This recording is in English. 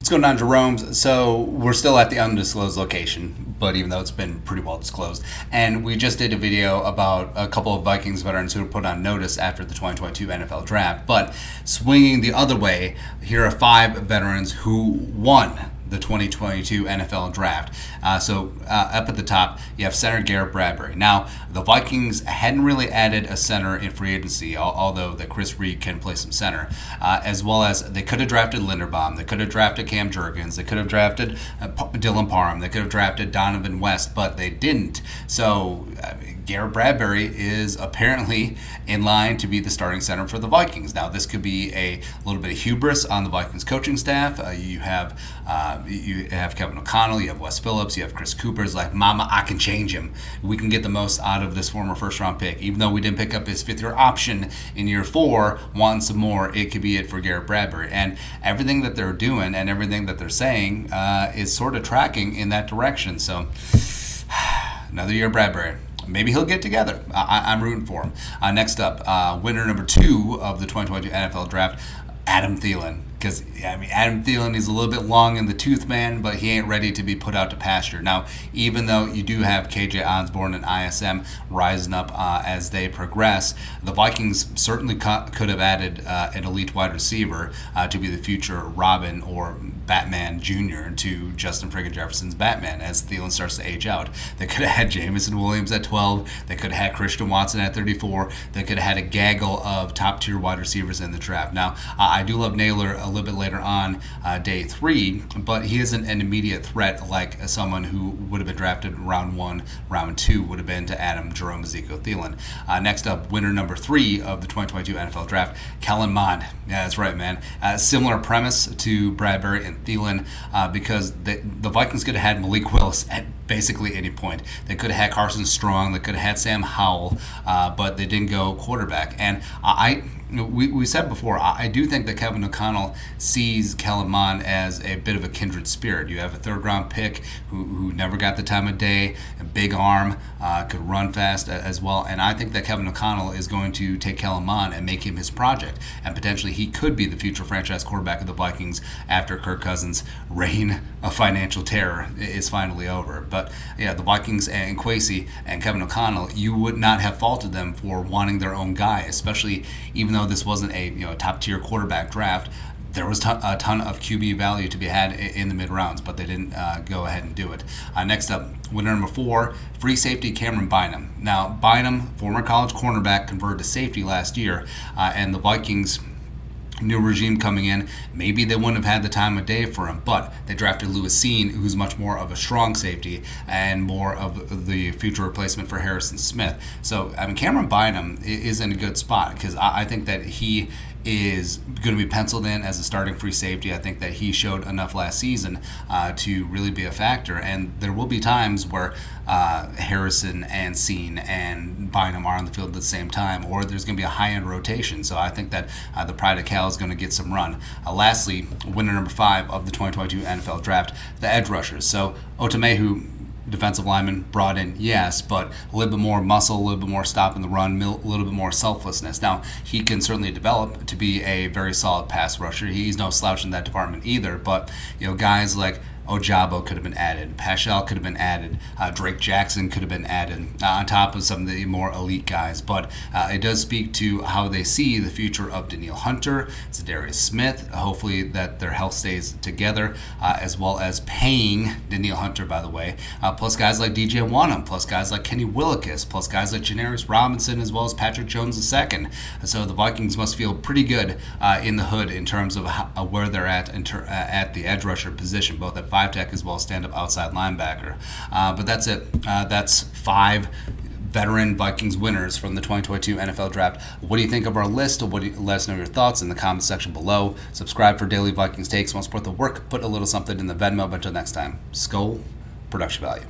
What's going on, Jerome's? So we're still at the undisclosed location, but even though it's been pretty well disclosed, and we just did a video about a couple of Vikings veterans who were put on notice after the 2022 NFL Draft. But swinging the other way, here are 5 veterans who won the 2022 NFL Draft. Up at the top, you have center Garrett Bradbury. Now, the Vikings hadn't really added a center in free agency, although that Chris Reed can play some center, as well as they could have drafted Linderbaum, they could have drafted Cam Jurgens, they could have drafted Dylan Parham, they could have drafted Donovan West, but they didn't. So Garrett Bradbury is apparently in line to be the starting center for the Vikings. Now, this could be a little bit of hubris on the Vikings coaching staff. You have Kevin O'Connell, you have Wes Phillips, you have Chris Cooper's like, Mama, I can change him. We can get the most out of this former first-round pick. Even though we didn't pick up his fifth-year option in year 4, wanting some more, it could be it for Garrett Bradbury. And everything that they're doing and everything that they're saying is sort of tracking in that direction. So, another year of Bradbury. Maybe he'll get together. I'm rooting for him. Next up, winner number 2 of the 2022 NFL Draft, Adam Thielen. Because, Adam Thielen is a little bit long in the tooth, man, but he ain't ready to be put out to pasture. Now, even though you do have KJ Osborne and ISM rising up as they progress, the Vikings certainly could have added an elite wide receiver to be the future Robin or Batman Jr. to Justin friggin' Jefferson's Batman as Thielen starts to age out. They could have had Jameson Williams at 12. They could have had Christian Watson at 34. They could have had a gaggle of top-tier wide receivers in the draft. Now, I do love Naylor a little bit later on day 3, but he isn't an immediate threat like someone who would have been drafted round 1, round 2 would have been to Adam Jerome Ezekiel Thielen. Next up, winner number 3 of the 2022 NFL Draft, Kellen Mond. Yeah, that's right, man. Similar premise to Bradbury and Thielen because the Vikings could have had Malik Willis at basically any point. They could have had Carson Strong, they could have had Sam Howell, but they didn't go quarterback. And we said before, I do think that Kevin O'Connell sees Kellen Mond as a bit of a kindred spirit. You have a third-round pick who never got the time of day, a big arm, could run fast as well. And I think that Kevin O'Connell is going to take Kellen Mond and make him his project. And potentially he could be the future franchise quarterback of the Vikings after Kirk Cousins' reign of financial terror is finally over. But yeah, the Vikings and Kwesi and Kevin O'Connell, you would not have faulted them for wanting their own guy, especially even though this wasn't a top-tier quarterback draft. There was a ton of QB value to be had in the mid-rounds, but they didn't go ahead and do it. Next up, winner number 4, free safety Cameron Bynum. Now, Bynum, former college cornerback, converted to safety last year, and the Vikings, new regime coming in, maybe they wouldn't have had the time of day for him, but they drafted Lewis Seen, who's much more of a strong safety and more of the future replacement for Harrison Smith. So, Cameron Bynum is in a good spot because I think that he is going to be penciled in as a starting free safety. I think that he showed enough last season to really be a factor, and there will be times where Harrison and Seen and Bynum are on the field at the same time, or there's going to be a high-end rotation. So I think that the Pride of Cal is going to get some run. Lastly, winner number 5 of the 2022 NFL Draft, the edge rushers. So Otomehu, defensive lineman, brought in, yes, but a little bit more muscle, a little bit more stop in the run, a little bit more selflessness. Now, he can certainly develop to be a very solid pass rusher. He's no slouch in that department either, but guys like Ojabo could have been added. Paschal could have been added. Drake Jackson could have been added on top of some of the more elite guys. But it does speak to how they see the future of Danielle Hunter, Zadarius Smith. Hopefully that their health stays together, as well as paying Danielle Hunter, by the way. Plus guys like DJ Wanham, plus guys like Kenny Willekes, plus guys like Janarius Robinson, as well as Patrick Jones II. So the Vikings must feel pretty good in the hood in terms of where they're at at the edge rusher position, both at 5-tech as well as stand-up outside linebacker. But that's it. That's 5 veteran Vikings winners from the 2022 NFL Draft. What do you think of our list? Let us know your thoughts in the comment section below. Subscribe for daily Vikings takes. Want to support the work? Put a little something in the Venmo. But until next time, Skull Production Value.